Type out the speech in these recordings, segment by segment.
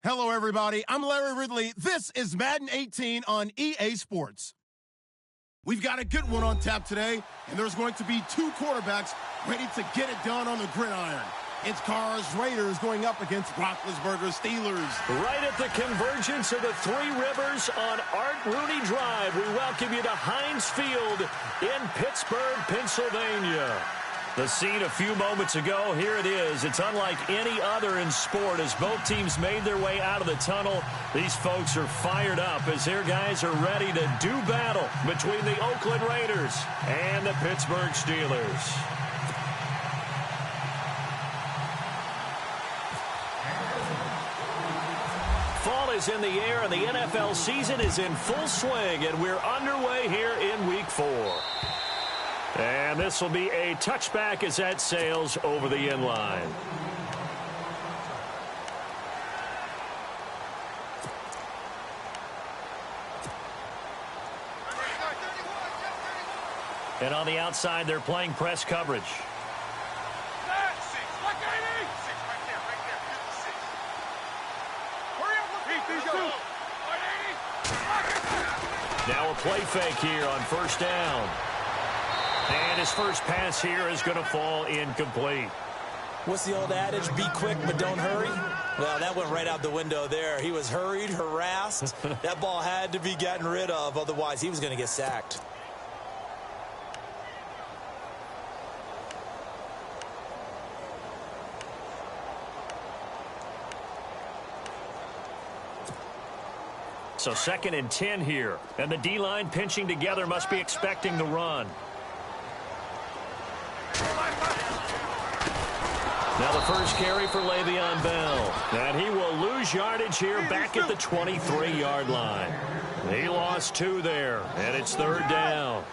Hello, everybody. I'm Larry Ridley. This is Madden 18 on EA Sports. We've got a good one on tap today, and there's going to be two quarterbacks ready to get it done on the gridiron. It's Carr's Raiders going up against Roethlisberger's Steelers. Right at the convergence of the Three Rivers on Art Rooney Drive, we welcome you to Heinz Field in Pittsburgh, Pennsylvania. The scene a few moments ago, here it is. It's unlike any other in sport as both teams made their way out of the tunnel. These folks are fired up as their guys are ready to do battle between the Oakland Raiders and the Pittsburgh Steelers. Fall is in the air and the NFL season is in full swing, and we're underway here in Week 4. And this will be a touchback as that sails over the inline. And on the outside, they're playing press coverage. Now a play fake here on first down. And his first pass here is going to fall incomplete. What's the old adage? Be quick, but don't hurry. Well, that went right out the window there. He was hurried, harassed. That ball had to be gotten rid of. Otherwise, he was going to get sacked. So 2nd and 10 here. And the D-line pinching together must be expecting the run. Now the first carry for Le'Veon Bell. And he will lose yardage here back at the 23-yard line. He lost 2 there, and it's 3rd down.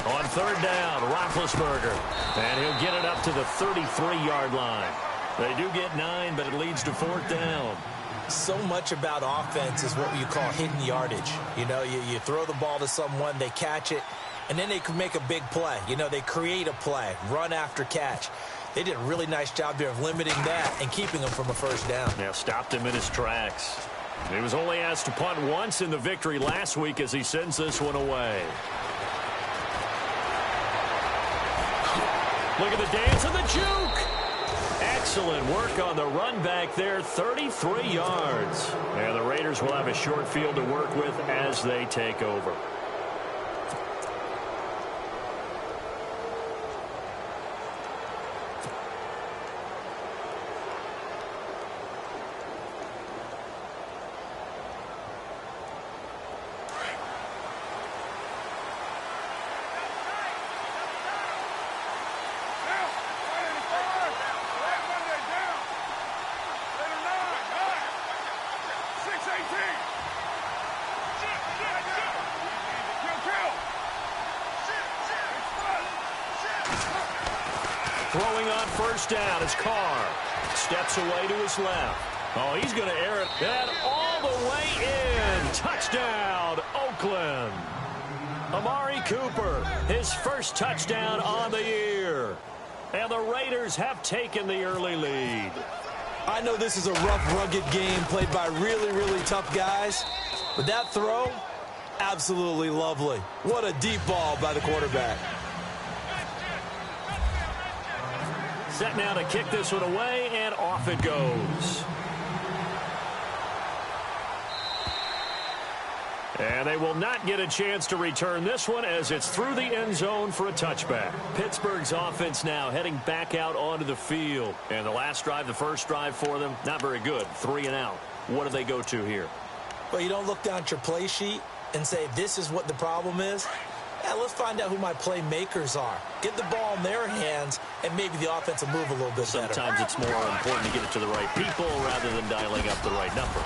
On 3rd down, Roethlisberger. And he'll get it up to the 33-yard line. They do get 9, but it leads to 4th down. So much about offense is what you call hidden yardage. You know, you throw the ball to someone, they catch it, and then they can make a big play. You know, they create a play, run after catch. They did a really nice job there of limiting that and keeping him from a first down. Yeah, stopped him in his tracks. He was only asked to punt once in the victory last week as he sends this one away. Look at the dance and the juke. Excellent work on the run back there, 33 yards. And the Raiders will have a short field to work with as they take over. Throwing on first down is Carr. Steps away to his left. Oh, he's going to air it. And all the way in. Touchdown, Oakland. Amari Cooper, his first touchdown on the year. And the Raiders have taken the early lead. I know this is a rough, rugged game played by really, really tough guys. But that throw, absolutely lovely. What a deep ball by the quarterback. Set now to kick this one away, and off it goes. And they will not get a chance to return this one as it's through the end zone for a touchback. Pittsburgh's offense now heading back out onto the field. And the last drive, the first drive for them, not very good. 3 and out. What do they go to here? Well, you don't look down at your play sheet and say, this is what the problem is. Yeah, let's find out who my playmakers are. Get the ball in their hands, and maybe the offense will move a little bit better. Sometimes it's more important to get it to the right people rather than dialing up the right number.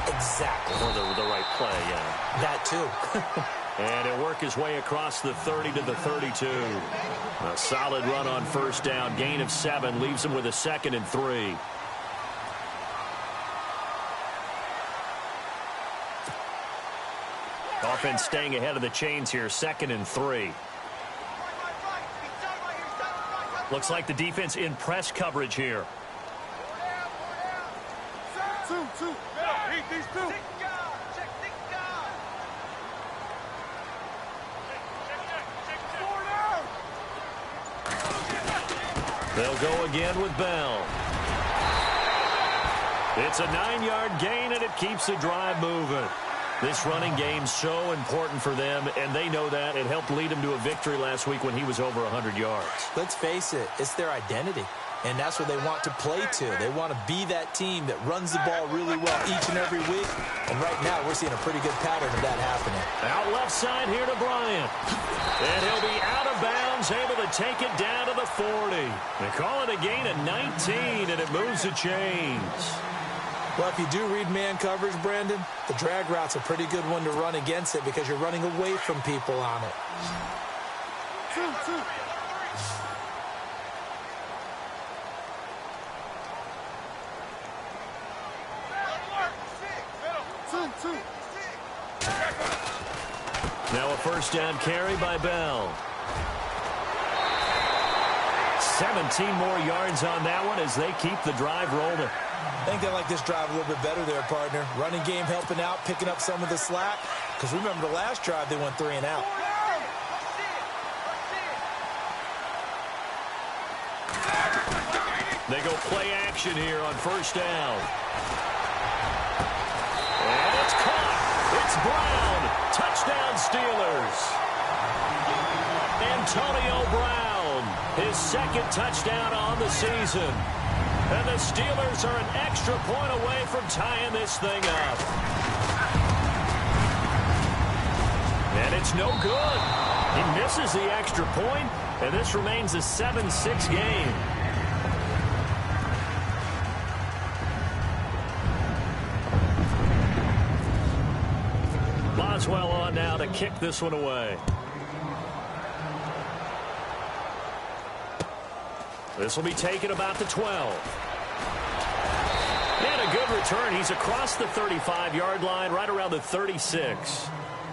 Exactly. Or the right play, yeah. That too. And he'll work his way across the 30 to the 32. A solid run on first down. Gain of 7 leaves him with a 2nd and 3. Offense staying ahead of the chains here, 2nd and 3. Looks like the defense in press coverage here. They'll go again with Bell. It's a 9-yard gain, and it keeps the drive moving. This running game's so important for them, and they know that. It helped lead them to a victory last week when he was over 100 yards. Let's face it, it's their identity, and that's what they want to play to. They want to be that team that runs the ball really well each and every week, and right now we're seeing a pretty good pattern of that happening. Out left side here to Bryant, and he'll be out of bounds, able to take it down to the 40. They call it a gain of 19, and it moves the chains. Well, if you do read man coverage, Brandon, the drag route's a pretty good one to run against it because you're running away from people on it. Now a first down carry by Bell. 17 more yards on that one as they keep the drive rolling. I think they like this drive a little bit better there, partner. Running game helping out, picking up some of the slack. Because remember, the last drive, they went 3 and out. They go play action here on first down. And it's caught. It's Brown. Touchdown, Steelers. Antonio Brown, his second touchdown on the season. And the Steelers are an extra point away from tying this thing up. And it's no good. He misses the extra point, and this remains a 7-6 game. Boswell on now to kick this one away. This will be taken about the 12. And a good return. He's across the 35-yard line, right around the 36.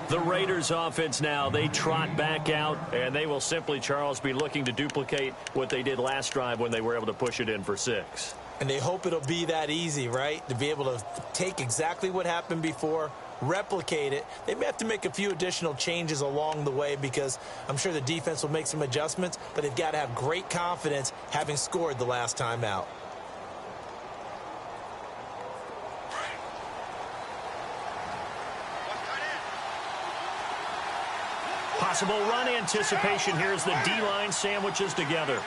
The Raiders offense now, they trot back out, and they will simply, Charles, be looking to duplicate what they did last drive when they were able to push it in for 6. And they hope it'll be that easy, right? To be able to take exactly what happened before, replicate it. They may have to make a few additional changes along the way because I'm sure the defense will make some adjustments, but they've got to have great confidence having scored the last time out. Possible run anticipation here as the D-line sandwiches together.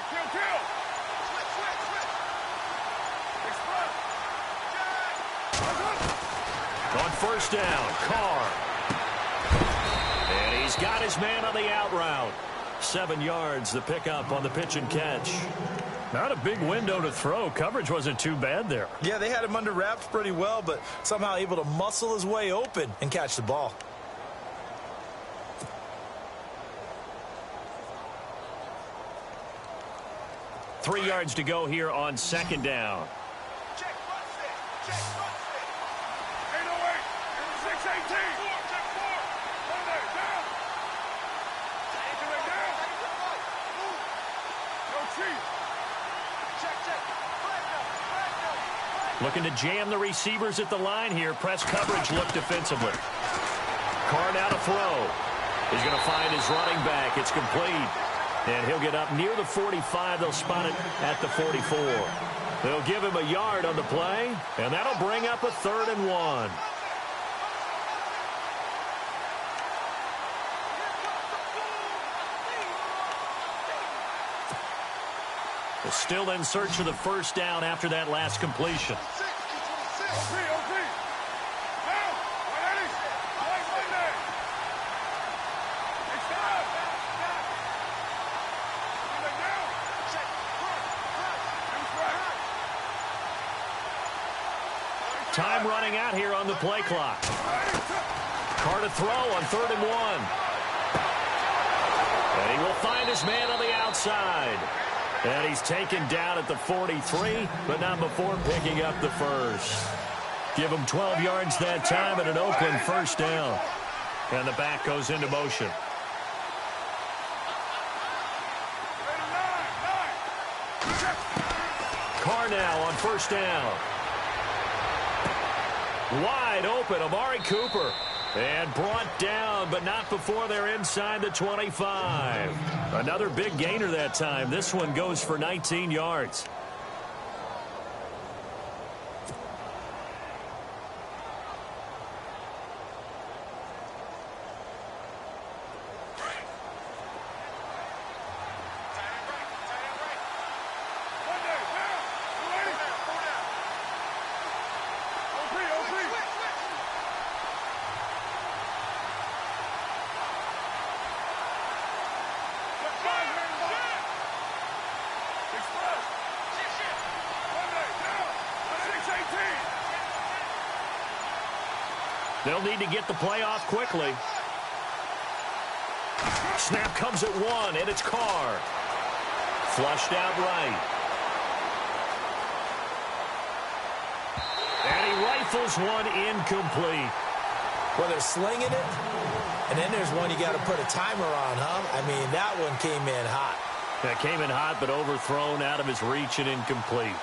On first down, Carr. And he's got his man on the out route. 7 yards, the pickup on the pitch and catch. Not a big window to throw. Coverage wasn't too bad there. Yeah, they had him under wraps pretty well, but somehow able to muscle his way open and catch the ball. Three yards to go here on second down. Looking to jam the receivers at the line here. Press coverage look defensively. Carr now to throw. He's going to find his running back. It's complete. And he'll get up near the 45. They'll spot it at the 44. They'll give him a yard on the play, and that'll bring up a 3rd and 1. They're still in search of the first down after that last completion. Time running out here on the play clock. Carr to throw on 3rd and 1. And he will find his man on the outside. And he's taken down at the 43, but not before picking up the first. Give him 12 yards that time and an Oakland first down. And the back goes into motion. Carr now on first down. Wide open, Amari Cooper. And brought down, but not before they're inside the 25. Another big gainer that time. This one goes for 19 yards. They'll need to get the play off quickly. Snap comes at 1, and it's Carr. Flushed out right. And he rifles one incomplete. Well, they're slinging it, and then there's one you got to put a timer on, huh? I mean, that one came in hot. That came in hot, but overthrown out of his reach and incomplete.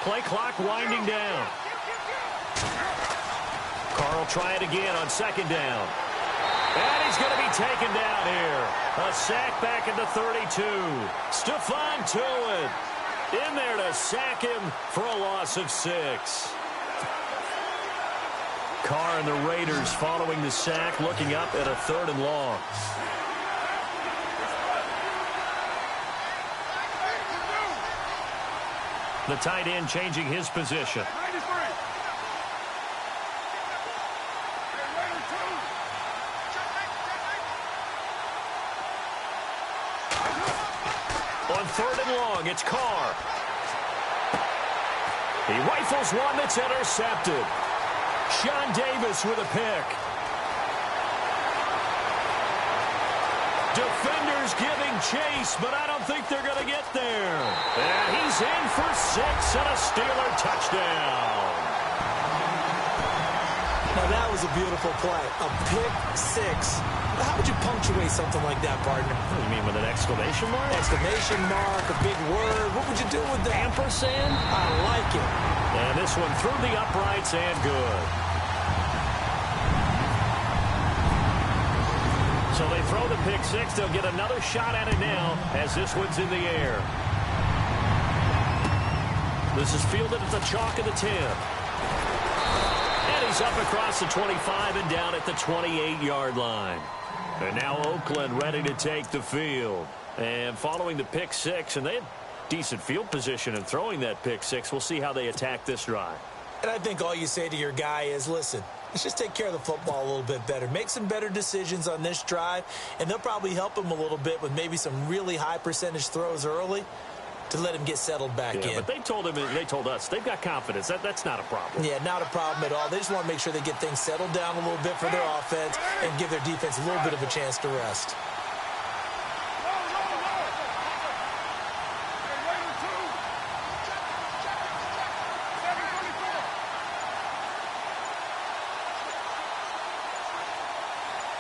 Play clock winding down. Carr will try it again on second down. And he's going to be taken down here. A sack back at the 32. Stephon Tuitt in there to sack him for a loss of 6. Carr and the Raiders following the sack, looking up at a 3rd and long. The tight end changing his position. On 3rd and long, it's Carr. He rifles one that's intercepted. Sean Davis with a pick. Defenders giving chase, but I don't think they're going to get there. And he's in for 6 and a Steeler touchdown. Now, that was a beautiful play. A pick 6. How would you punctuate something like that, partner? What do you mean, with an exclamation mark? Exclamation mark, a big word. What would you do with that? Ampersand? I like it. And this one through the uprights and good. So they throw the pick 6. They'll get another shot at it now as this one's in the air. This is fielded at the chalk of the 10. And he's up across the 25 and down at the 28-yard line. And now Oakland ready to take the field. And following the pick 6, and they had decent field position in throwing that pick 6. We'll see how they attack this drive. And I think all you say to your guy is, listen, let's just take care of the football a little bit better. Make some better decisions on this drive, and they'll probably help him a little bit with maybe some really high percentage throws early to let him get settled back in. But they told us they've got confidence. That's not a problem. Yeah, not a problem at all. They just want to make sure they get things settled down a little bit for their offense and give their defense a little bit of a chance to rest.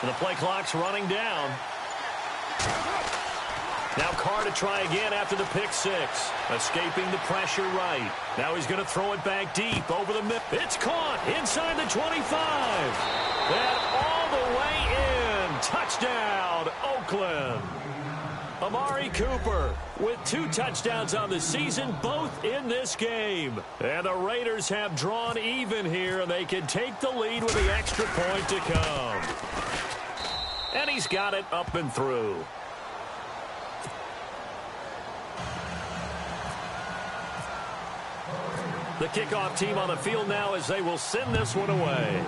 And the play clock's running down. Now Carr to try again after the pick 6. Escaping the pressure right. Now he's going to throw it back deep over the middle. It's caught inside the 25. And all the way in. Touchdown, Oakland. Amari Cooper with 2 touchdowns on the season, both in this game. And the Raiders have drawn even here, and they can take the lead with the extra point to come. And he's got it up and through. The kickoff team on the field now as they will send this one away.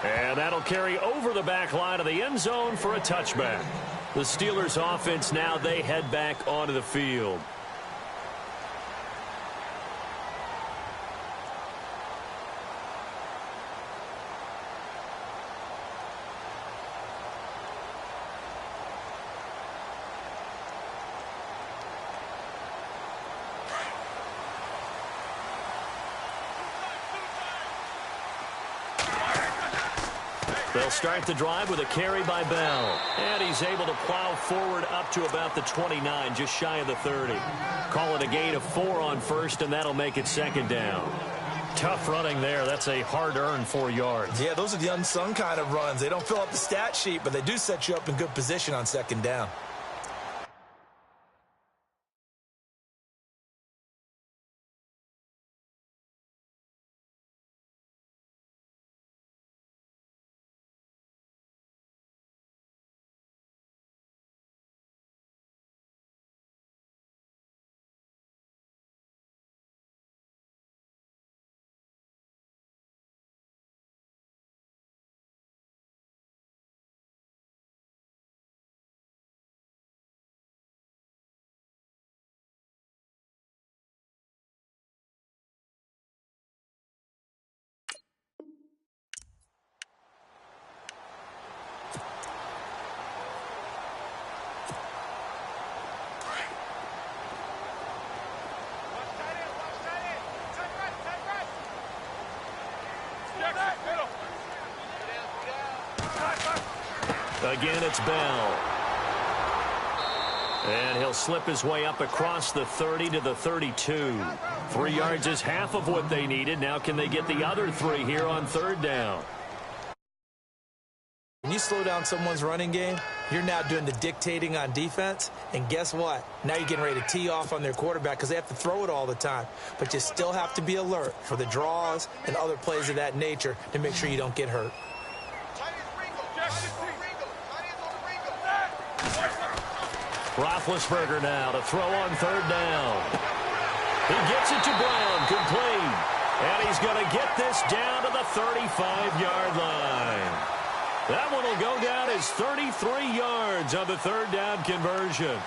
And that'll carry over the back line of the end zone for a touchback. The Steelers offense now, they head back onto the field. They'll start the drive with a carry by Bell. And he's able to plow forward up to about the 29, just shy of the 30. Call it a gain of 4 on first, and that'll make it second down. Tough running there. That's a hard-earned 4 yards. Yeah, those are the unsung kind of runs. They don't fill up the stat sheet, but they do set you up in good position on second down. Again, it's Bell. And he'll slip his way up across the 30 to the 32. 3 yards is half of what they needed. Now can they get the other 3 here on third down? When you slow down someone's running game, you're now doing the dictating on defense. And guess what? Now you're getting ready to tee off on their quarterback because they have to throw it all the time. But you still have to be alert for the draws and other plays of that nature to make sure you don't get hurt. Roethlisberger now to throw on third down. He gets it to Brown, complete. And he's going to get this down to the 35-yard line. That one will go down as 33 yards on the third down conversion.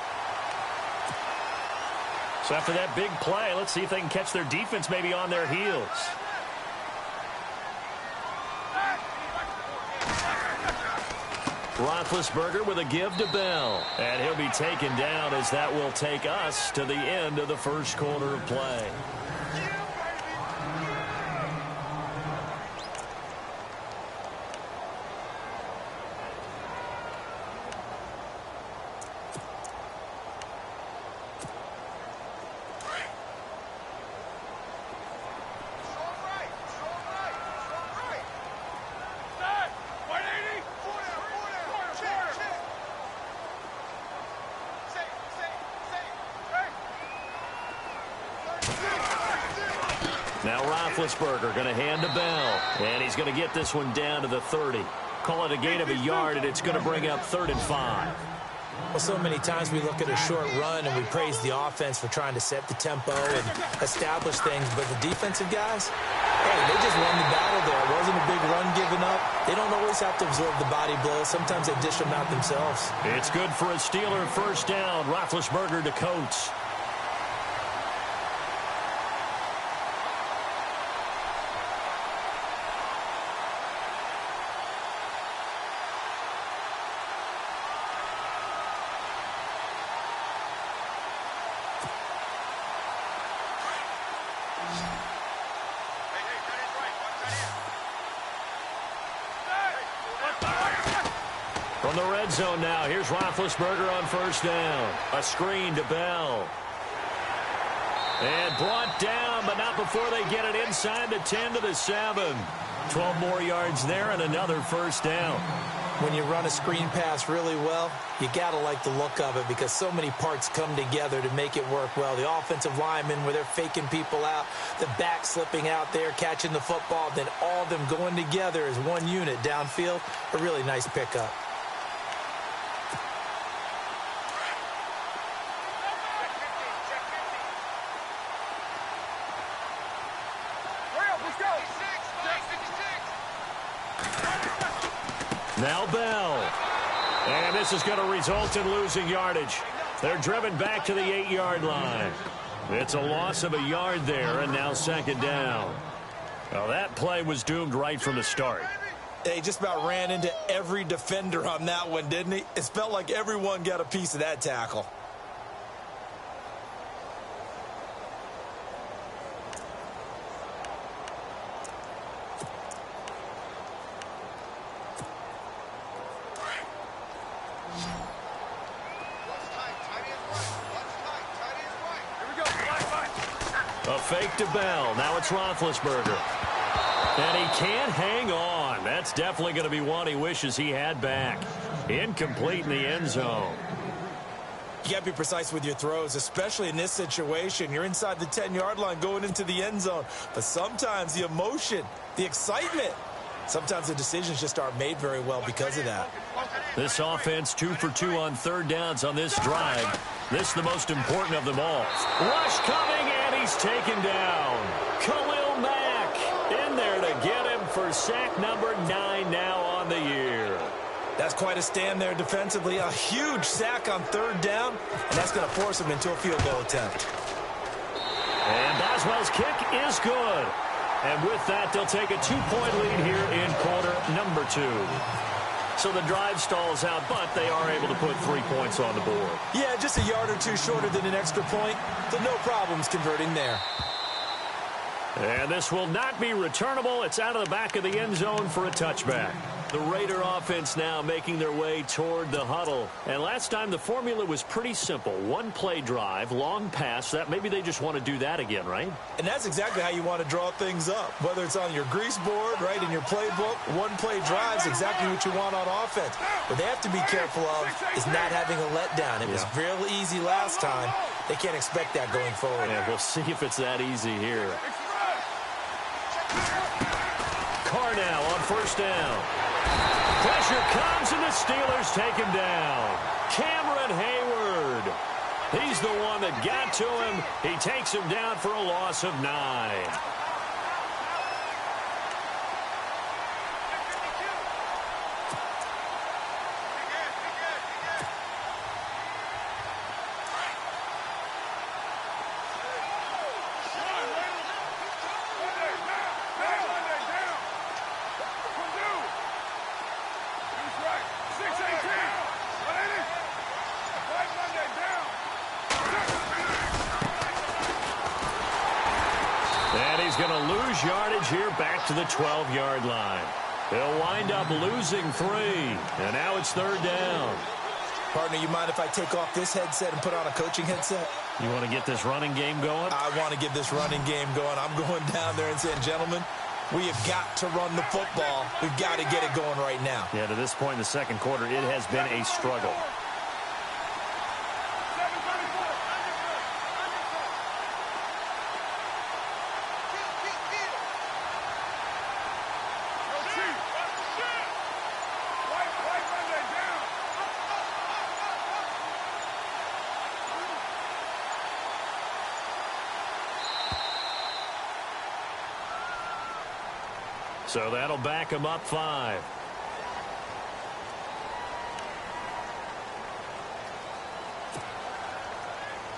So after that big play, let's see if they can catch their defense maybe on their heels. Roethlisberger with a give to Bell. And he'll be taken down as that will take us to the end of the first quarter of play. Now Roethlisberger going to hand to Bell. And he's going to get this one down to the 30. Call it a gain of a yard, and it's going to bring up 3rd and 5. Well, so many times we look at a short run and we praise the offense for trying to set the tempo and establish things. But the defensive guys, hey, they just won the battle there. It wasn't a big run given up. They don't always have to absorb the body blows. Sometimes they dish them out themselves. It's good for a Steeler first down. Roethlisberger to Coates. From the red zone now, here's Roethlisberger on first down. A screen to Bell. And brought down, but not before they get it inside the 10 to the 7. 12 more yards there and another first down. When you run a screen pass really well, you got to like the look of it because so many parts come together to make it work well. The offensive linemen where they're faking people out, the back slipping out there, catching the football, then all of them going together as one unit downfield. A really nice pickup. Now Bell. And this is going to result in losing yardage. They're driven back to the 8-yard line. It's a loss of a yard there, and now second down. Well, that play was doomed right from the start. He just about ran into every defender on that one, didn't he? It felt like everyone got a piece of that tackle. fake to Bell. Now it's Roethlisberger. And he can't hang on. That's definitely going to be one he wishes he had back. Incomplete in the end zone. You got to be precise with your throws, especially in this situation. You're inside the 10-yard line going into the end zone. But sometimes the emotion, the excitement, sometimes the decisions just aren't made very well because of that. This offense 2 for 2 on third downs on this drive. This the most important of them all. Rush coming, and he's taken down. Khalil Mack in there to get him for sack number 9 now on the year. That's quite a stand there defensively. A huge sack on third down, and that's going to force him into a field goal attempt. And Boswell's kick is good. And with that, they'll take a 2-point lead here in quarter number 2. So the drive stalls out, but they are able to put 3 points on the board. Yeah, just a yard or two shorter than an extra point, so no problems converting there. And this will not be returnable. It's out of the back of the end zone for a touchback. The Raider offense now making their way toward the huddle. And last time the formula was pretty simple. One play drive, long pass. That maybe they just want to do that again, right? And that's exactly how you want to draw things up. Whether it's on your grease board, right, in your playbook, one play drives exactly what you want on offense. What they have to be careful of is not having a letdown. It was real easy last time. They can't expect that going forward. Yeah, we'll see if it's that easy here. Carr now on first down. Pressure comes, and the Steelers take him down. Cameron Hayward. He's the one that got to him. He takes him down for a loss of 9. Going to lose yardage here back to the 12-yard line. They'll wind up losing 3, and now it's third down. Partner, you mind if I take off this headset and put on a coaching headset? You want to get this running game going? I want to get this running game going. I'm going down there and saying, gentlemen, we have got to run the football. We've got to get it going right now. Yeah, to this point in the second quarter, it has been a struggle. So that'll back him up 5.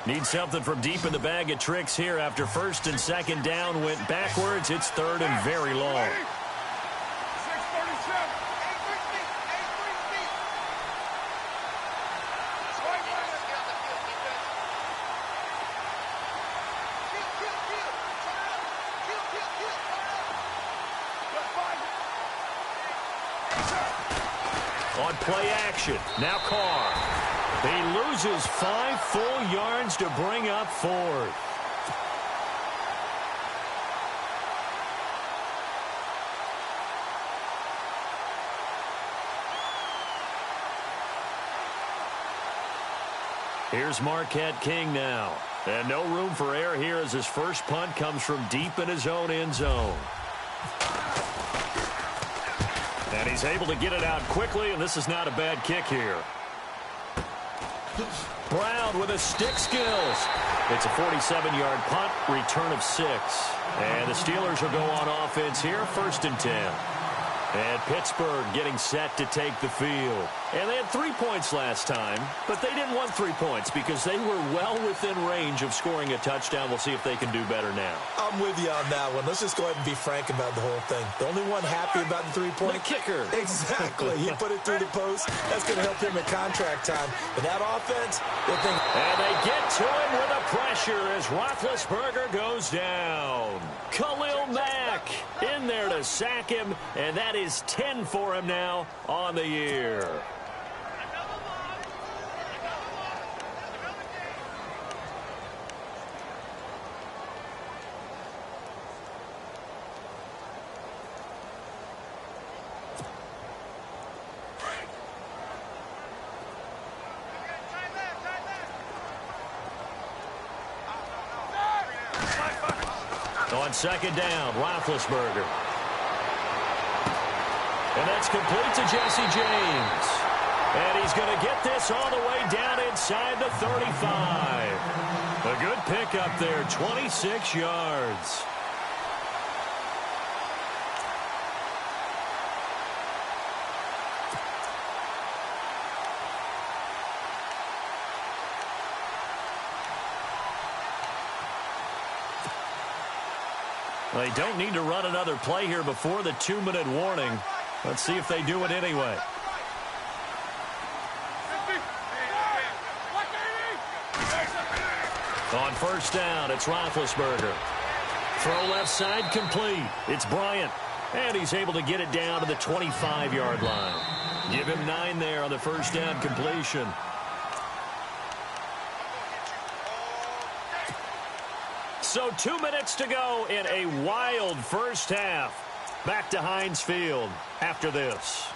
Need something from deep in the bag of tricks here after first and second down went backwards. It's third and very long. On play action, now Carr. He loses 5 full yards to bring up 4th. Here's Marquette King now. And no room for error here as his first punt comes from deep in his own end zone. And he's able to get it out quickly, and this is not a bad kick here. Brown with his stick skills. It's a 47-yard punt, return of 6. And the Steelers will go on offense here, 1st and 10. And Pittsburgh getting set to take the field. And they had 3 points last time, but they didn't want 3 points because they were well within range of scoring a touchdown. We'll see if they can do better now. I'm with you on that one. Let's just go ahead and be frank about the whole thing. The only one happy about the 3-point. The kicker. Exactly. He put it through the post. That's going to help him at contract time. But that offense, they think. And they get to him with a pressure as Roethlisberger goes down. Khalil Mack in there to sack him, and that is 10 for him now on the year. On second down, Roethlisberger. And that's complete to Jesse James. And he's going to get this all the way down inside the 35. A good pickup there, 26 yards. They don't need to run another play here before the 2-minute warning. Let's see if they do it anyway. On first down, it's Roethlisberger. Throw left side complete. It's Bryant. And he's able to get it down to the 25-yard line. Give him 9 there on the first down completion. So 2 minutes to go in a wild first half. Back to Heinz Field after this.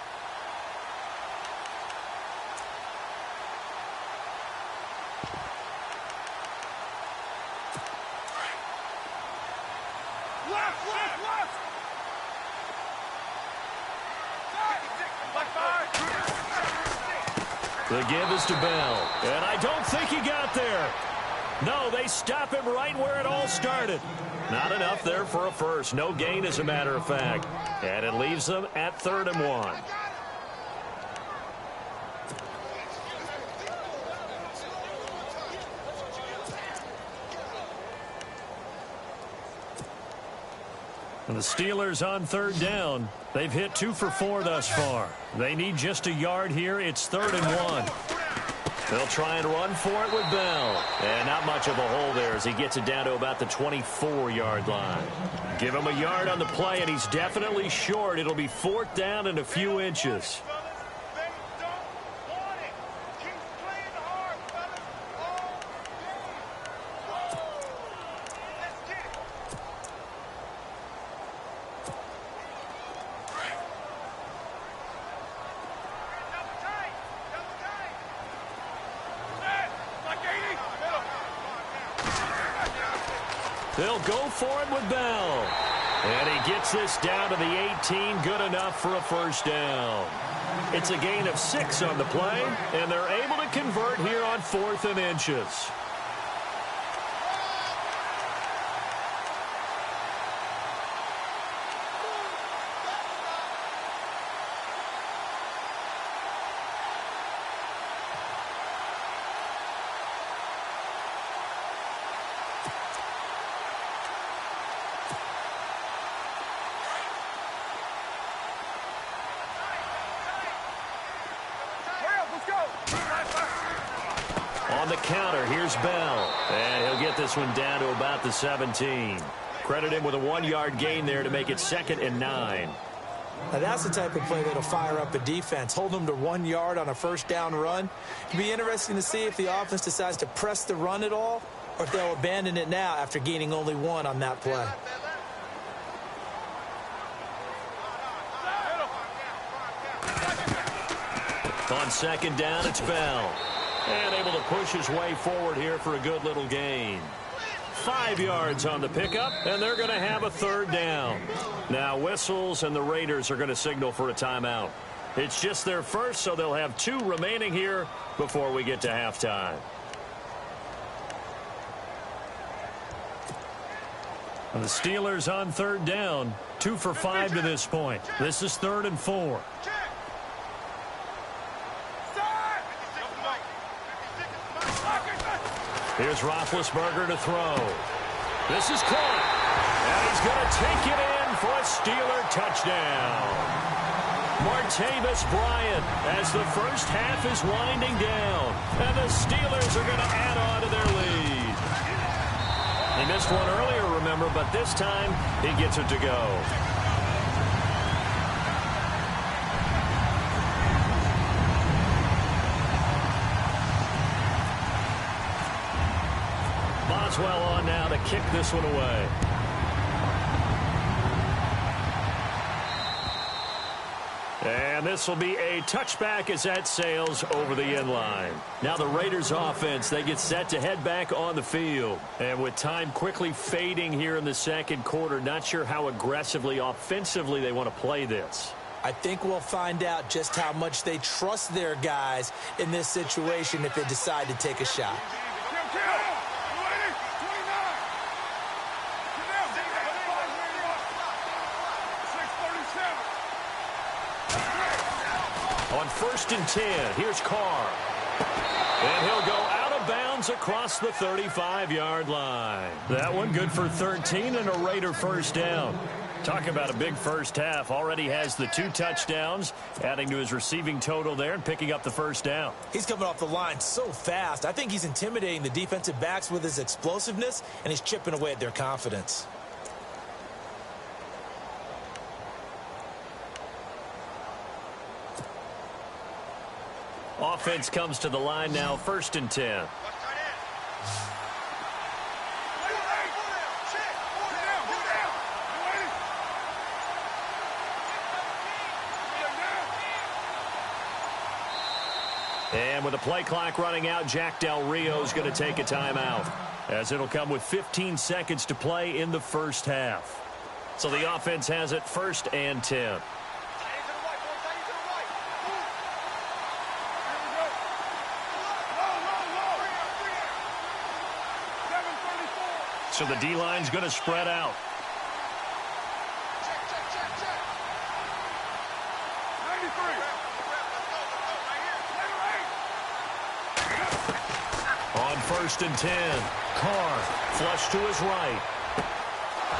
The give is to Bell. And I don't think he got there. No, they stop him right where it all started. Not enough there for a first. No gain, as a matter of fact. And it leaves them at 3rd and 1. And the Steelers on 3rd down. They've hit 2 for 4 thus far. They need just a yard here. It's 3rd and 1. They'll try and run for it with Bell. And not much of a hole there as he gets it down to about the 24-yard line. Give him a yard on the play, and he's definitely short. It'll be 4th down and a few inches. They'll go for it with Bell. And he gets this down to the 18. Good enough for a first down. It's a gain of 6 on the play, and they're able to convert here on 4th and inches. On the counter, here's Bell. And he'll get this one down to about the 17. Credit him with a 1-yard gain there to make it 2nd and 9. Now that's the type of play that'll fire up a defense. Hold them to 1 yard on a first down run. It'll be interesting to see if the offense decides to press the run at all or if they'll abandon it now after gaining only 1 on that play. On second down, it's Bell. And able to push his way forward here for a good little gain. 5 yards on the pickup, and they're going to have a 3rd down. Now whistles, and the Raiders are going to signal for a timeout. It's just their first, so they'll have 2 remaining here before we get to halftime. And the Steelers on 3rd down, 2 for 5 to this point. This is 3rd and 4. Here's Roethlisberger to throw. This is caught. And he's going to take it in for a Steeler touchdown. Martavis Bryant as the first half is winding down. And the Steelers are going to add on to their lead. He missed one earlier, remember, but this time he gets it to go. Boswell on now to kick this one away. And And this will be a touchback as that sails over the end line. Now the Raiders offense, they get set to head back on the field. And with time quickly fading here in the second quarter, not sure how aggressively, offensively they want to play this. I think we'll find out just how much they trust their guys in this situation if they decide to take a shot. On 1st and 10, here's Carr. And he'll go out of bounds across the 35-yard line. That one good for 13 and a Raider first down. Talk about a big first half. Already has the 2 touchdowns, adding to his receiving total there and picking up the first down. He's coming off the line so fast. I think he's intimidating the defensive backs with his explosiveness, and he's chipping away at their confidence. Offense comes to the line now, 1st and 10. And with the play clock running out, Jack Del Rio is going to take a timeout, as it'll come with 15 seconds to play in the first half. So the offense has it 1st and 10. So the D-line's going to spread out. On 1st and 10, Carr flush to his right.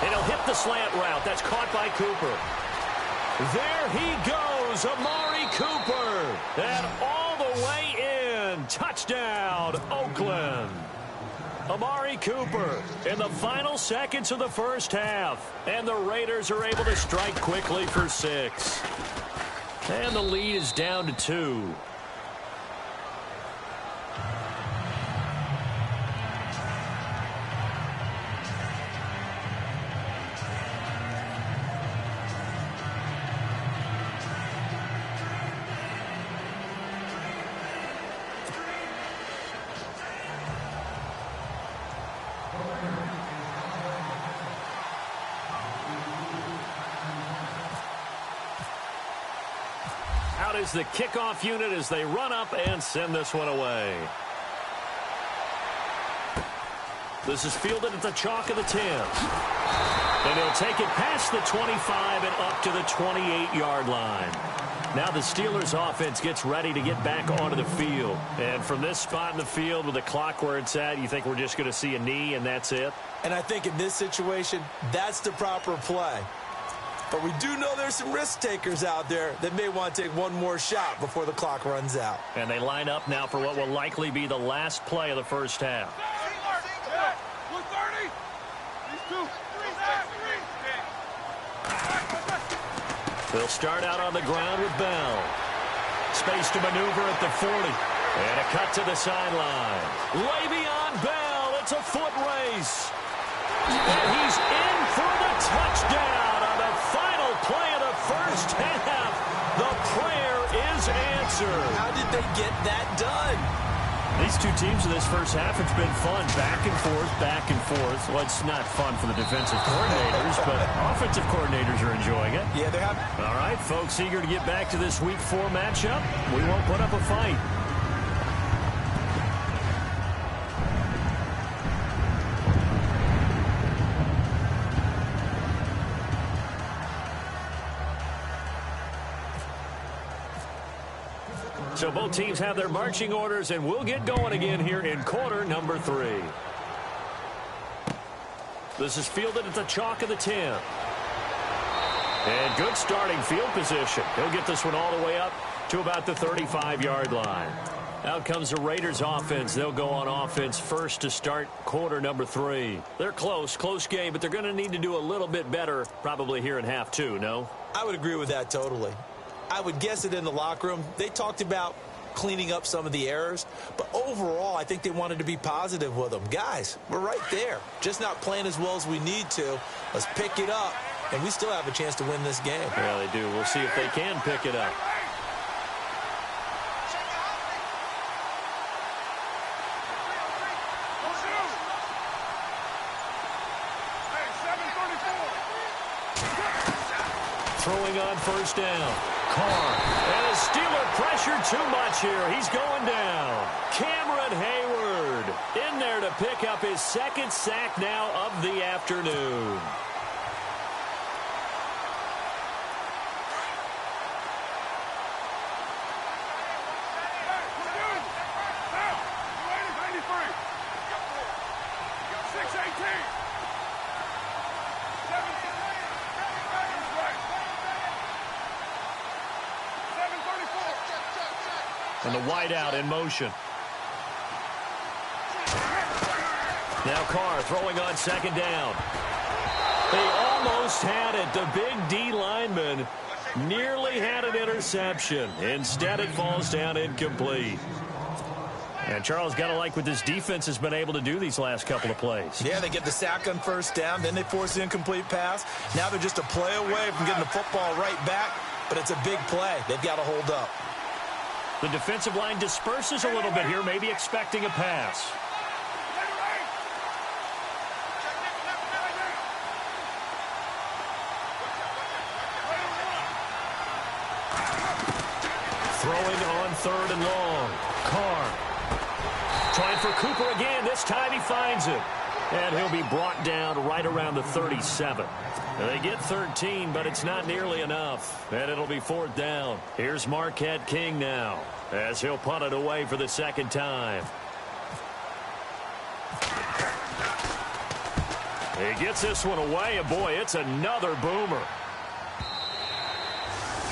And he'll hit the slant route. That's caught by Cooper. There he goes, Amari Cooper. And all the way in. Touchdown, Oakland. Amari Cooper in the final seconds of the first half. And the Raiders are able to strike quickly for 6. And the lead is down to 2. Out is the kickoff unit as they run up and send this one away. This is fielded at the chalk of the 10. And he'll take it past the 25 and up to the 28-yard line. Now the Steelers offense gets ready to get back onto the field. And from this spot in the field with the clock where it's at, you think we're just going to see a knee and that's it? And I think in this situation, that's the proper play. But we do know there's some risk takers out there that may want to take one more shot before the clock runs out. And they line up now for what will likely be the last play of the first half. They'll start out on the ground with Bell. Space to maneuver at the 40. And a cut to the sideline. Le'Veon Bell, it's a foot race. And he's in for the touchdown on the final play of the first half. The prayer is answered. How did they get that done? These two teams in this first half, it's been fun. Back and forth, back and forth. Well, it's not fun for the defensive coordinators, but offensive coordinators are enjoying it. Yeah, they're happy. All right, folks, eager to get back to this Week 4 matchup. We won't put up a fight. So both teams have their marching orders, and we'll get going again here in quarter number 3. This is fielded at the chalk of the 10. And good starting field position. He'll get this one all the way up to about the 35-yard line. Out comes the Raiders offense. They'll go on offense first to start quarter number 3. They're close game, but they're going to need to do a little bit better probably here in half 2, no? I would agree with that totally. I would guess it in the locker room. They talked about cleaning up some of the errors, but overall, I think they wanted to be positive with them. Guys, we're right there. Just not playing as well as we need to. Let's pick it up, and we still have a chance to win this game. Yeah, they do. We'll see if they can pick it up. throwing on first down. Carr. And the Steeler pressure too much here. He's going down. Cameron Hayward in there to pick up his second sack now of the afternoon. And the wideout in motion. Now Carr throwing on second down. They almost had it. The big D lineman nearly had an interception. Instead, it falls down incomplete. And Charles, got to like what this defense has been able to do these last couple of plays. Yeah, they get the sack on first down, then they force the incomplete pass. Now they're just a play away from getting the football right back, but it's a big play. They've got to hold up. The defensive line disperses a little bit here, maybe expecting a pass. Throwing on third and long. Carr. Trying for Cooper again. This time he finds it. And he'll be brought down right around the 37. They get 13, but it's not nearly enough. And it'll be fourth down. Here's Marquette King now, as he'll punt it away for the second time. He gets this one away, and boy, it's another boomer.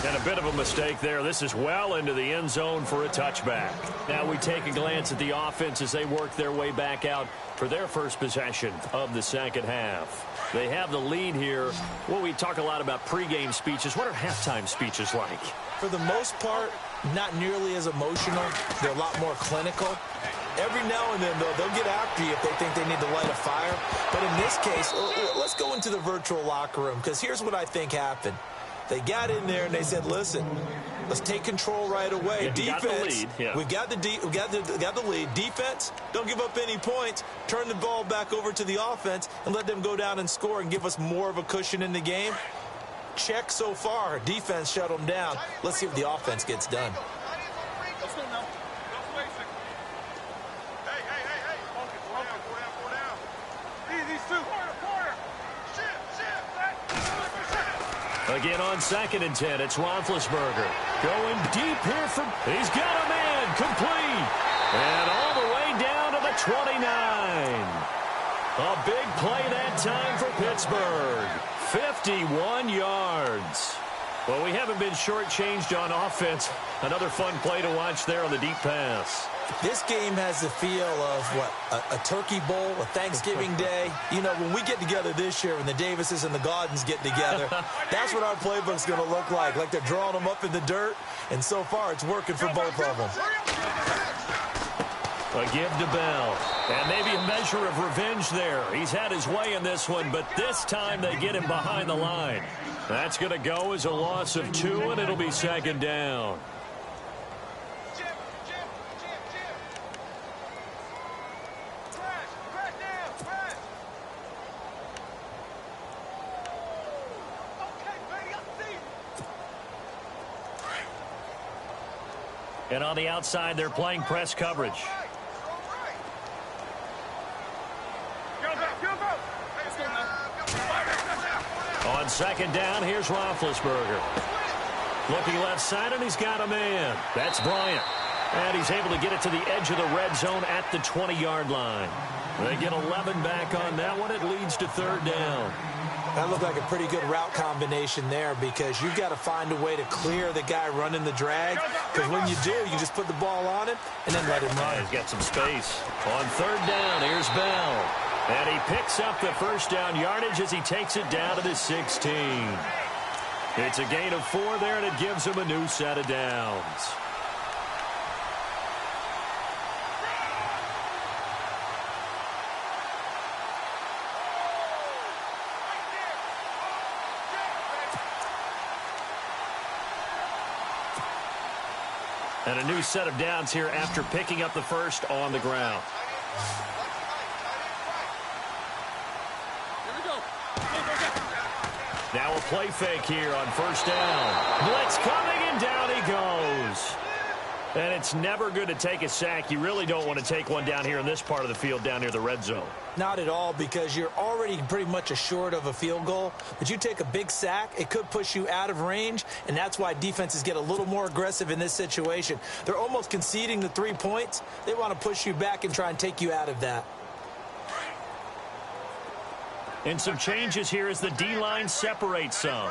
And a bit of a mistake there. This is well into the end zone for a touchback. Now we take a glance at the offense as they work their way back out for their first possession of the second half. They have the lead here. Well, we talk a lot about pregame speeches. What are halftime speeches like? For the most part, not nearly as emotional. They're a lot more clinical. Every now and then, though, they'll get after you if they think they need to light a fire. But in this case, let's go into the virtual locker room, because here's what I think happened. They got in there and they said, "Listen, let's take control right away. Yeah, defense, we got the lead. Defense, don't give up any points. Turn the ball back over to the offense and let them go down and score and give us more of a cushion in the game." Check so far. Defense shut them down. Let's see if the offense gets done. Let's go now. Hey. Four down. These two. Quarter. Again on 2nd and 10, it's Roethlisberger. Going deep here he's got a man, complete. And all the way down to the 29. A big play that time for Pittsburgh. 51 yards. Well, we haven't been shortchanged on offense. Another fun play to watch there on the deep pass. This game has the feel of, a Turkey Bowl, a Thanksgiving Day. You know, when we get together this year, when the Davises and the Gaudens get together, that's what our playbook's going to look like. Like they're drawing them up in the dirt, and so far it's working for both of them. A give to Bell. And maybe a measure of revenge there. He's had his way in this one, but this time they get him behind the line. That's going to go as a loss of 2, and it'll be second down. And on the outside, they're playing press coverage. On second down, here's Roethlisberger. Looking left side, and he's got a man. That's Bryant. And he's able to get it to the edge of the red zone at the 20-yard line. They get 11 back on that one. It leads to third down. That looked like a pretty good route combination there, because you've got to find a way to clear the guy running the drag. Because when you do, you just put the ball on him and then let him run. He's got some space. On third down, here's Bell. And he picks up the first down yardage as he takes it down to the 16. It's a gain of 4 there, and it gives him a new set of downs. And a new set of downs here after picking up the first on the ground. Now a play fake here on first down. Blitz coming, and down he goes. And it's never good to take a sack. You really don't want to take one down here in this part of the field down near the red zone. Not at all, because you're already pretty much assured of a field goal. But you take a big sack, it could push you out of range, and that's why defenses get a little more aggressive in this situation. They're almost conceding the 3 points. They want to push you back and try and take you out of that. And some changes here as the D-line separates some.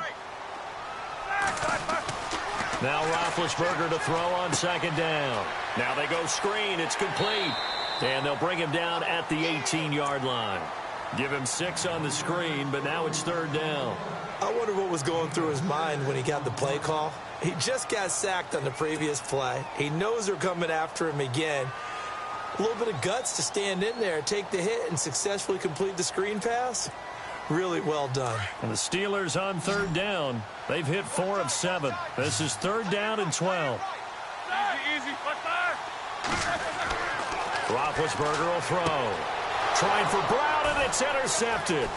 Now Roethlisberger to throw on second down. Now they go screen. It's complete. And they'll bring him down at the 18-yard line. Give him 6 on the screen, but now it's third down. I wonder what was going through his mind when he got the play call. He just got sacked on the previous play. He knows they're coming after him again. A little bit of guts to stand in there, take the hit, and successfully complete the screen pass. Really well done. And the Steelers on third down. They've hit 4 of 7. This is third down and 12. Easy. Roethlisberger will throw. Trying for Brown, and it's intercepted.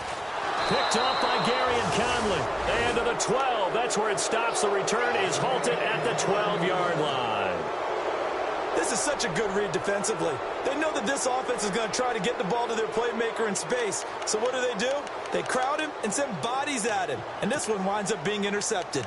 Picked off by Garyon Conley. And to the 12. That's where it stops. The return is halted at the 12-yard line. This is such a good read defensively. They know that this offense is going to try to get the ball to their playmaker in space. So what do? They crowd him and send bodies at him. And this one winds up being intercepted.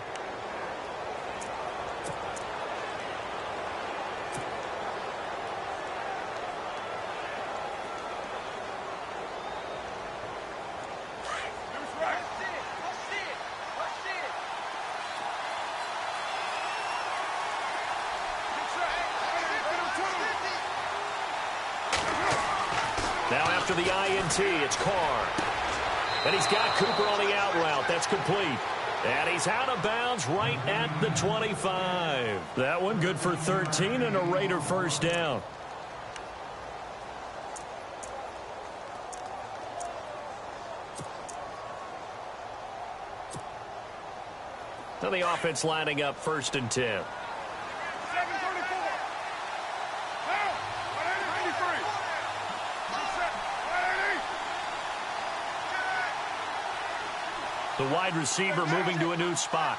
Now after the INT, it's Carr. And he's got Cooper on the out route. That's complete. And he's out of bounds right at the 25. That one good for 13 and a Raider first down. Now the offense lining up first and 10. 7:34. Now, 193. The wide receiver moving to a new spot.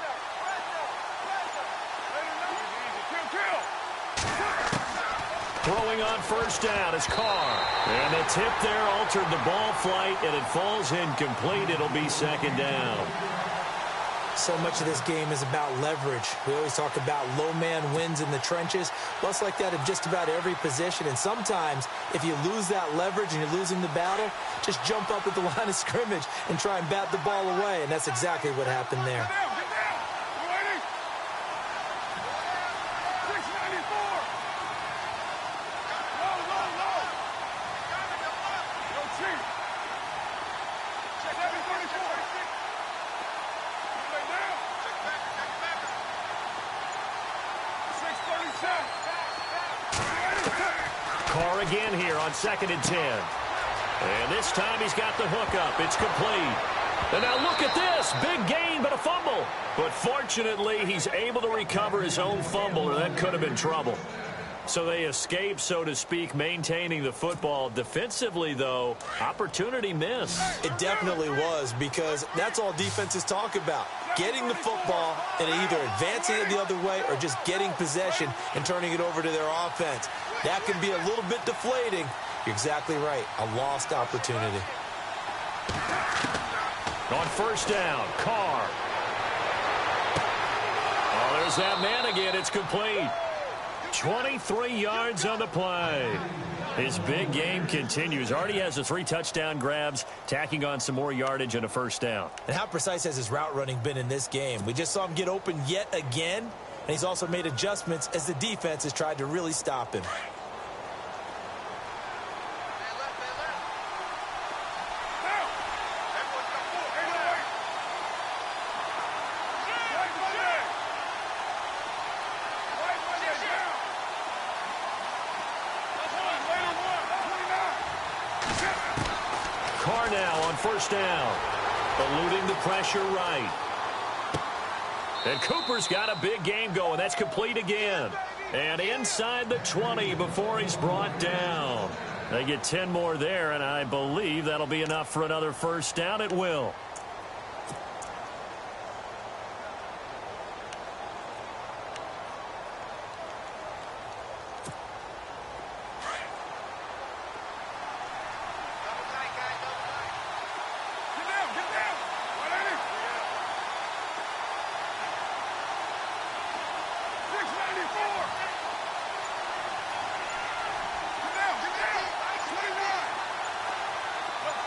Throwing on first down is Carr. And the tip there altered the ball flight, and it falls incomplete. It'll be second down. So much of this game is about leverage. We always talk about low man wins in the trenches. Well, it's like that in just about every position. And sometimes, if you lose that leverage and you're losing the battle, just jump up at the line of scrimmage and try and bat the ball away. And that's exactly what happened there. Get down. 694. Low. Yo, Chief. 734. Carr again here on second and 10. And this time he's got the hook up. It's complete. And now look at this. Big gain, but a fumble. But fortunately, he's able to recover his own fumble, or that could have been trouble. So they escape, so to speak, maintaining the football. Defensively, though, opportunity missed. It definitely was, because that's all defenses talk about. Getting the football and either advancing it the other way or just getting possession and turning it over to their offense. That can be a little bit deflating. You're exactly right. A lost opportunity. On first down, Carr. Oh, there's that man again. It's complete. 23 yards on the play. His big game continues. Already has the 3 touchdown grabs, tacking on some more yardage and a first down. And how precise has his route running been in this game? We just saw him get open yet again, and he's also made adjustments as the defense has tried to really stop him. Carr now on first down. Eluding the pressure right. And Cooper's got a big game going. That's complete again. And inside the 20 before he's brought down. They get 10 more there, and I believe that'll be enough for another first down. It will.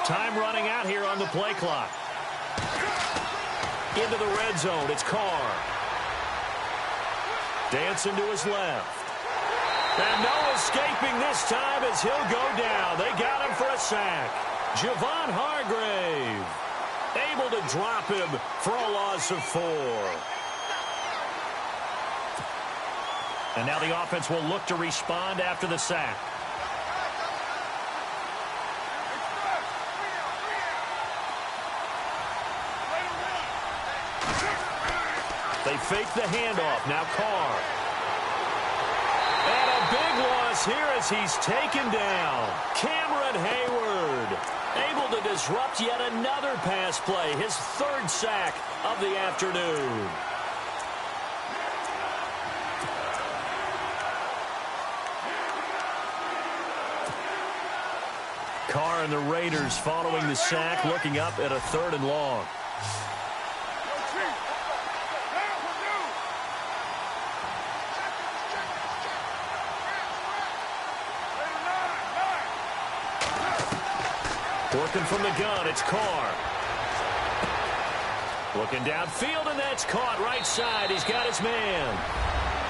Time running out here on the play clock. Into the red zone. It's Carr. Dancing to his left. And no escaping this time as he'll go down. They got him for a sack. Javon Hargrave able to drop him for a loss of 4. And now the offense will look to respond after the sack. They fake the handoff. Now Carr. And a big loss here as he's taken down. Cameron Hayward able to disrupt yet another pass play. His 3rd sack of the afternoon. Carr and the Raiders following the sack, looking up at a 3rd and long. Working from the gun, it's Carr. Looking downfield, and that's caught right side. He's got his man.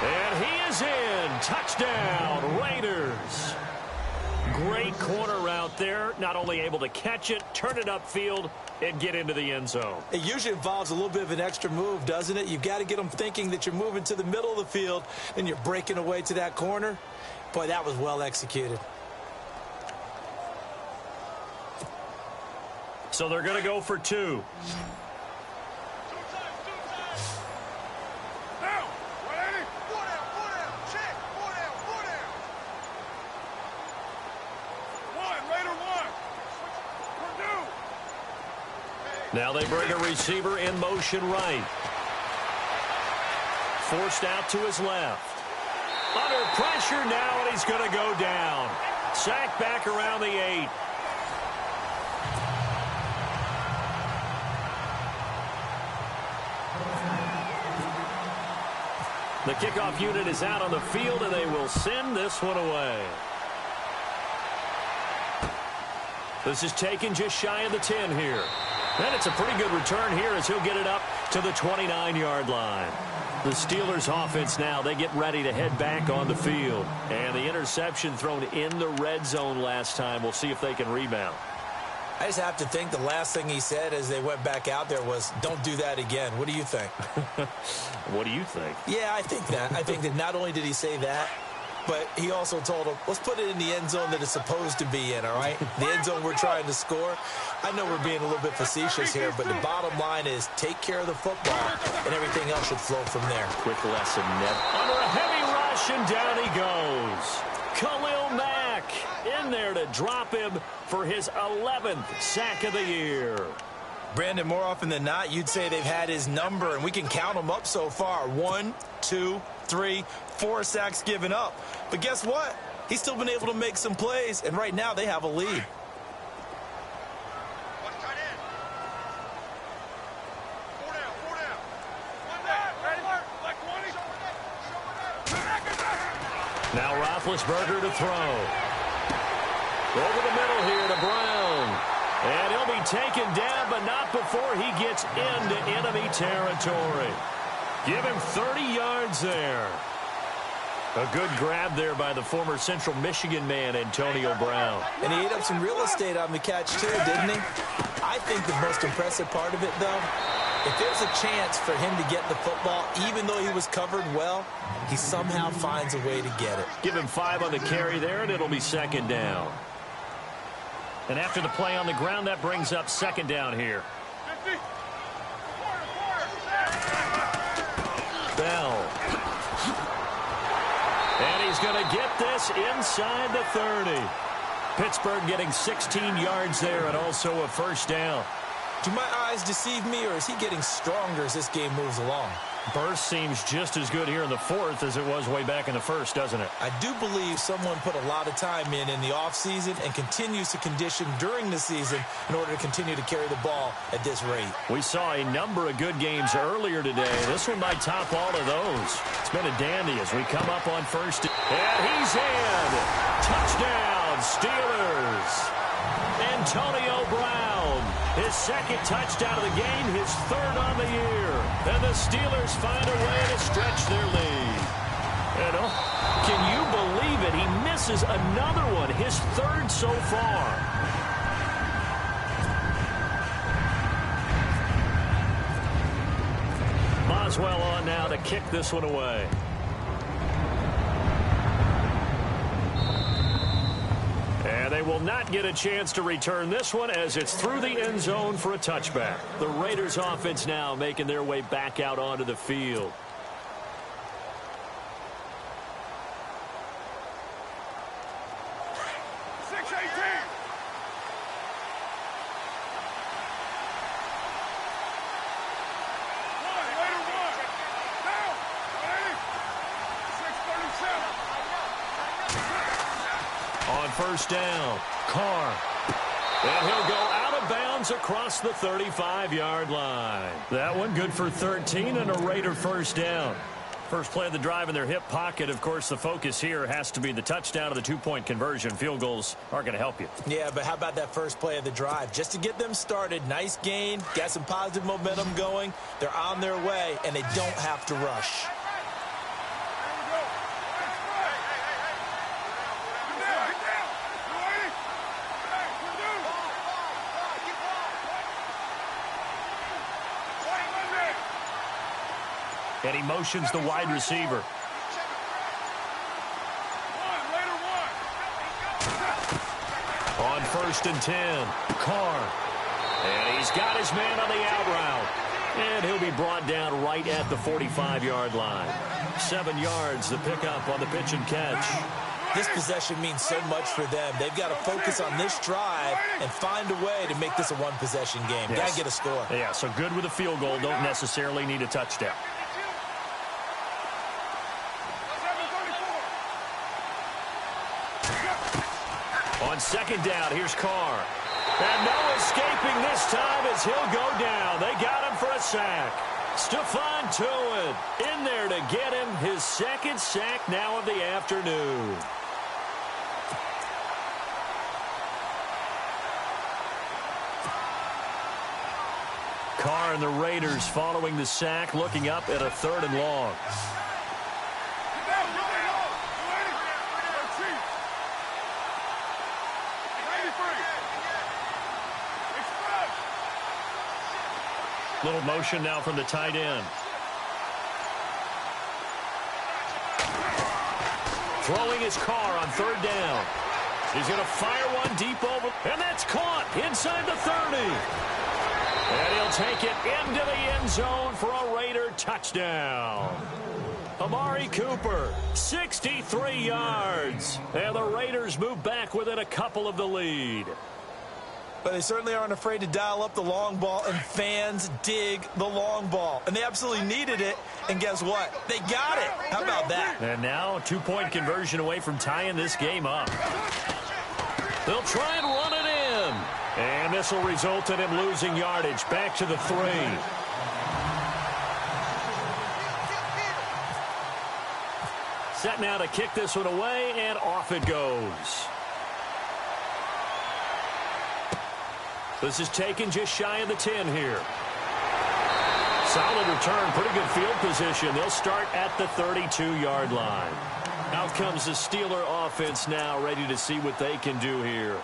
And he is in. Touchdown, Raiders. Great corner route there. Not only able to catch it, turn it upfield, and get into the end zone. It usually involves a little bit of an extra move, doesn't it? You've got to get them thinking that you're moving to the middle of the field, and you're breaking away to that corner. Boy, that was well executed. So they're going to go for 2. Now they bring a receiver in motion right. Forced out to his left. Under pressure now, and he's going to go down. Sacked back around the 8. The kickoff unit is out on the field, and they will send this one away. This is taken just shy of the 10 here. And it's a pretty good return here as he'll get it up to the 29-yard line. The Steelers offense now, they get ready to head back on the field. And the interception thrown in the red zone last time. We'll see if they can rebound. I just have to think the last thing he said as they went back out there was, don't do that again. What do you think? What do you think? Yeah, I think that. I think that not only did he say that, but he also told him, let's put it in the end zone that it's supposed to be in, all right? The end zone we're trying to score. I know we're being a little bit facetious here, but the bottom line is take care of the football, and everything else should flow from there. Quick lesson, Ned. Under a heavy rush, and down he goes. Khalil Mack in there to drop him for his 11th sack of the year. Brandon, more often than not, you'd say they've had his number, and we can count them up so far. 1, 2, 3, 4 sacks given up. But guess what? He's still been able to make some plays, and right now they have a lead. Now Roethlisberger to throw. Over the middle here to Brown. And he'll be taken down, but not before he gets into enemy territory. Give him 30 yards there. A good grab there by the former Central Michigan man, Antonio Brown. And he ate up some real estate on the catch, too, didn't he? I think the most impressive part of it, though, if there's a chance for him to get the football, even though he was covered well, he somehow finds a way to get it. Give him 5 on the carry there, and it'll be second down. And after the play on the ground, that brings up second down here. Bell. And he's going to get this inside the 30. Pittsburgh getting 16 yards there and also a first down. Do my eyes deceive me, or is he getting stronger as this game moves along? Burst seems just as good here in the fourth as it was way back in the first, doesn't it? I do believe someone put a lot of time in the offseason and continues to condition during the season in order to continue to carry the ball at this rate. We saw a number of good games earlier today. This one might top all of those. It's been a dandy as we come up on first. And he's in. Touchdown, Steelers. Antonio Brown. His second touchdown of the game, his third on the year. And the Steelers find a way to stretch their lead. And can you believe it? He misses another one, his third so far. Boswell on now to kick this one away. And they will not get a chance to return this one as it's through the end zone for a touchback. The Raiders offense now making their way back out onto the field. First down, Carr. And he'll go out of bounds across the 35-yard line. That one good for 13 and a Raider first down. First play of the drive in their hip pocket. Of course, the focus here has to be the touchdown of the two-point conversion. Field goals aren't going to help you. Yeah, but how about that first play of the drive? Just to get them started, nice gain, got some positive momentum going. They're on their way, and they don't have to rush. And he motions the wide receiver. On 1st and 10, Carr. And he's got his man on the out route. And he'll be brought down right at the 45-yard line. 7 yards, the pickup on the pitch and catch. This possession means so much for them. They've got to focus on this drive and find a way to make this a one-possession game. Yes. Got to get a score. Yeah, so good with a field goal. Don't necessarily need a touchdown. On 2nd down, here's Carr. And no escaping this time as he'll go down. They got him for a sack. Stephon Tuitt in there to get him his second sack now of the afternoon. Carr and the Raiders following the sack, looking up at a 3rd and long. Little motion now from the tight end. Throwing his Carr on 3rd down. He's going to fire one deep over, and that's caught inside the 30. And he'll take it into the end zone for a Raider touchdown. Amari Cooper, 63 yards. And the Raiders move back within a couple of the lead. But they certainly aren't afraid to dial up the long ball, and fans dig the long ball. And they absolutely needed it, and guess what? They got it. How about that? And now a 2-point conversion away from tying this game up. They'll try and run it in. And this will result in him losing yardage back to the 3. Set now to kick this one away, and off it goes. This is taken just shy of the 10 here. Solid return, pretty good field position. They'll start at the 32-yard line. Out comes the Steeler offense now, ready to see what they can do here.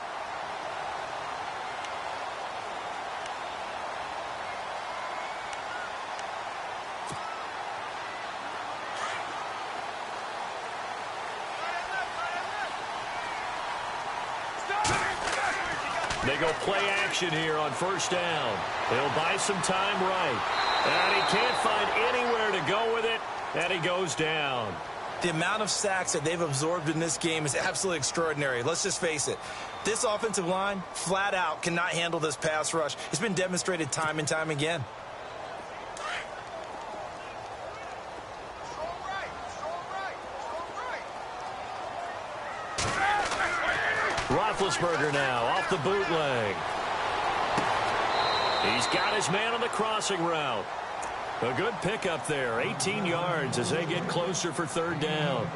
They go play action here on 1st down. They'll buy some time right. And he can't find anywhere to go with it, and he goes down. The amount of sacks that they've absorbed in this game is absolutely extraordinary. Let's just face it. This offensive line, flat out, cannot handle this pass rush. It's been demonstrated time and time again. Roethlisberger now off the bootleg. He's got his man on the crossing route. A good pickup there, 18 yards as they get closer for 3rd down.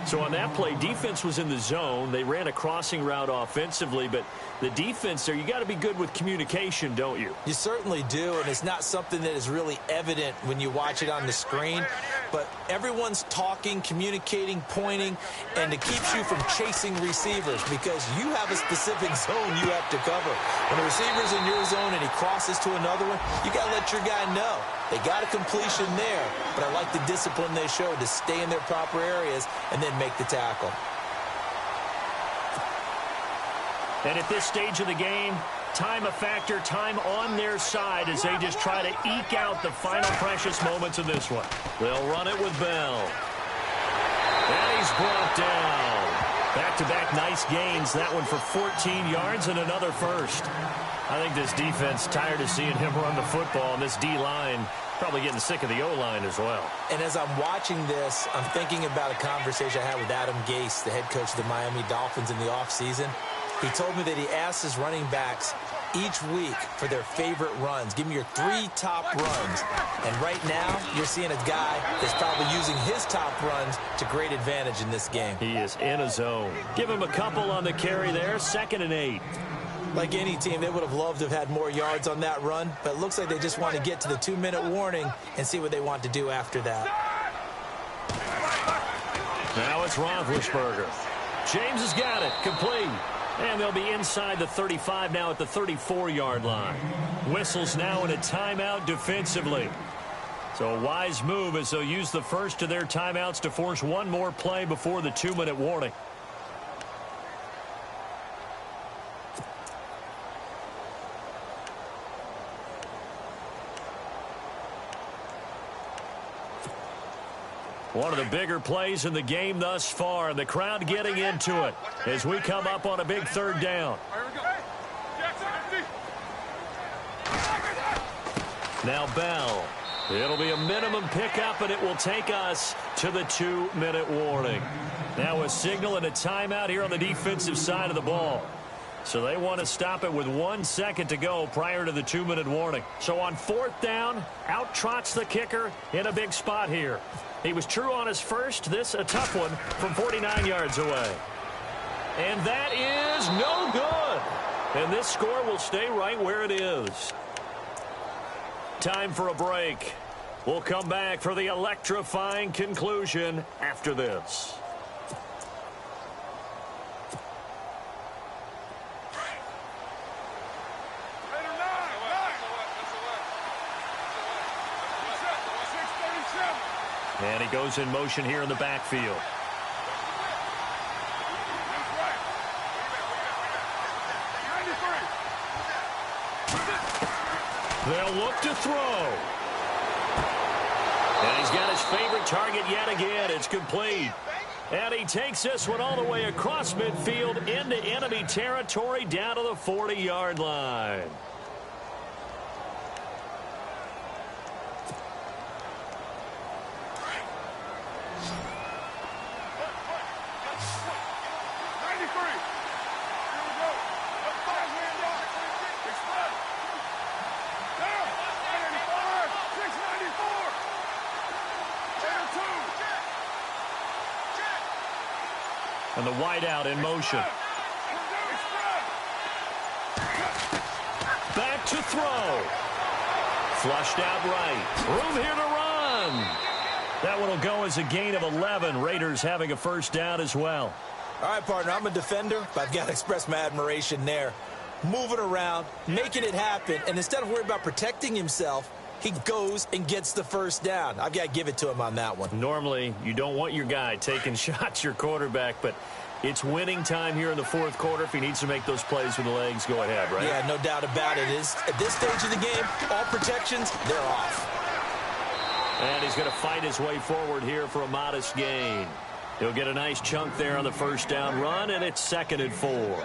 So on that play, defense was in the zone. They ran a crossing route offensively, but the defense there, you got to be good with communication, don't you? You certainly do, and it's not something that is really evident when you watch it on the screen, but everyone's talking, communicating, pointing, and it keeps you from chasing receivers because you have a specific zone you have to cover. When the receiver's in your zone and he crosses to another one, you got to let your guy know. They got a completion there, but I like the discipline they showed to stay in their proper areas and then make the tackle. And at this stage of the game, time a factor, time on their side as they just try to eke out the final precious moments of this one. They'll run it with Bell. And he's brought down. Back-to-back nice gains. That one for 14 yards and another first. I think this defense tired of seeing him run the football, and this D-line probably getting sick of the O-line as well. And as I'm watching this, I'm thinking about a conversation I had with Adam Gase, the head coach of the Miami Dolphins in the offseason. He told me that he asked his running backs each week for their favorite runs. Give me your 3 top runs. And right now, you're seeing a guy that's probably using his top runs to great advantage in this game. He is in a zone. Give him a couple on the carry there, 2nd and 8. Like any team, they would have loved to have had more yards on that run, but it looks like they just want to get to the 2-minute warning and see what they want to do after that. Now it's Roethlisberger. James has got it, complete. And they'll be inside the 35 now at the 34-yard line. Whistles now in a timeout defensively. So a wise move as they'll use the first of their timeouts to force one more play before the 2-minute warning. One of the bigger plays in the game thus far, and the crowd getting into it as we come up on a big 3rd down. Now Bell. It'll be a minimum pickup, and it will take us to the 2-minute warning. Now a signal and a timeout here on the defensive side of the ball. So they want to stop it with 1 second to go prior to the 2-minute warning. So on 4th down, out trots the kicker in a big spot here. He was true on his first. This a tough one from 49 yards away. And that is no good. And this score will stay right where it is. Time for a break. We'll come back for the electrifying conclusion after this. And he goes in motion here in the backfield. They'll look to throw. And he's got his favorite target yet again. It's complete. And he takes this one all the way across midfield into enemy territory down to the 40-yard line. And the wideout in motion. Back to throw. Flushed out right. Room here to run. That one will go as a gain of 11. Raiders having a first down as well. All right, partner, I'm a defender, but I've got to express my admiration there. Moving around, making it happen, and instead of worrying about protecting himself, he goes and gets the first down. I've got to give it to him on that one. Normally, you don't want your guy taking shots, your quarterback, but it's winning time here in the 4th quarter. If he needs to make those plays with the legs, go ahead, right? Yeah, no doubt about it. At this stage of the game, all protections, they're off. And he's going to fight his way forward here for a modest gain. He'll get a nice chunk there on the first down run, and it's 2nd and 4.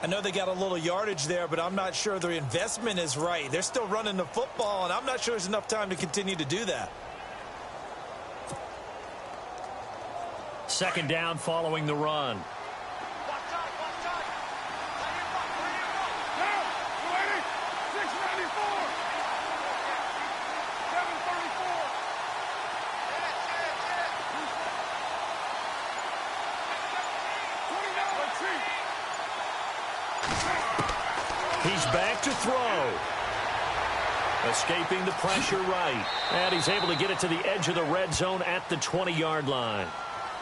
I know they got a little yardage there, but I'm not sure their investment is right. They're still running the football, and I'm not sure there's enough time to continue to do that. 2nd down following the run. He's back to throw. Escaping the pressure right. And he's able to get it to the edge of the red zone at the 20-yard line.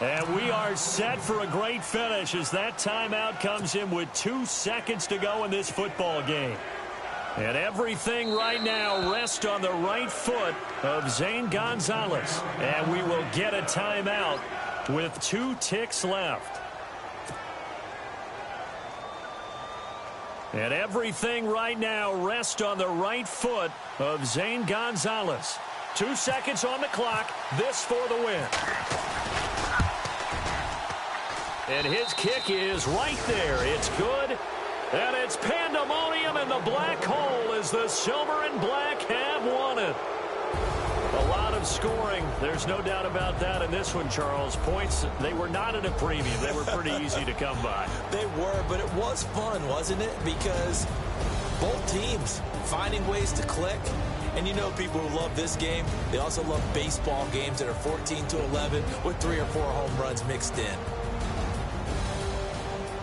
And we are set for a great finish as that timeout comes in with 2 seconds to go in this football game. And everything right now rests on the right foot of Zane Gonzalez. And we will get a timeout with 2 ticks left. And everything right now rests on the right foot of Zane Gonzalez. 2 seconds on the clock. This for the win. And his kick is right there. It's good. And it's pandemonium in the black hole as the silver and black have won it. A lot of scoring. There's no doubt about that in this one, Charles. Points, they were not at a premium. They were pretty easy to come by. They were, but it was fun, wasn't it? Because both teams finding ways to click. And you know people who love this game, they also love baseball games that are 14-11 with 3 or 4 home runs mixed in.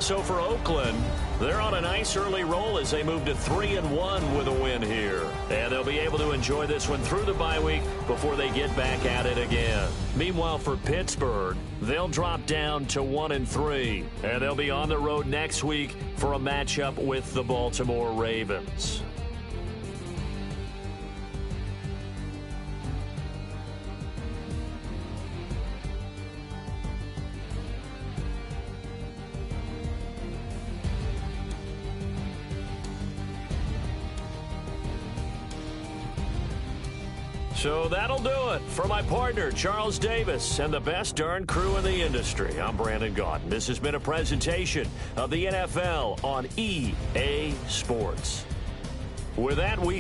So for Oakland, they're on a nice early roll as they move to 3-1 with a win here. And they'll be able to enjoy this one through the bye week before they get back at it again. Meanwhile, for Pittsburgh, they'll drop down to 1-3. And they'll be on the road next week for a matchup with the Baltimore Ravens. So that'll do it for my partner, Charles Davis, and the best darn crew in the industry. I'm Brandon Gaudin. This has been a presentation of the NFL on EA Sports. With that, we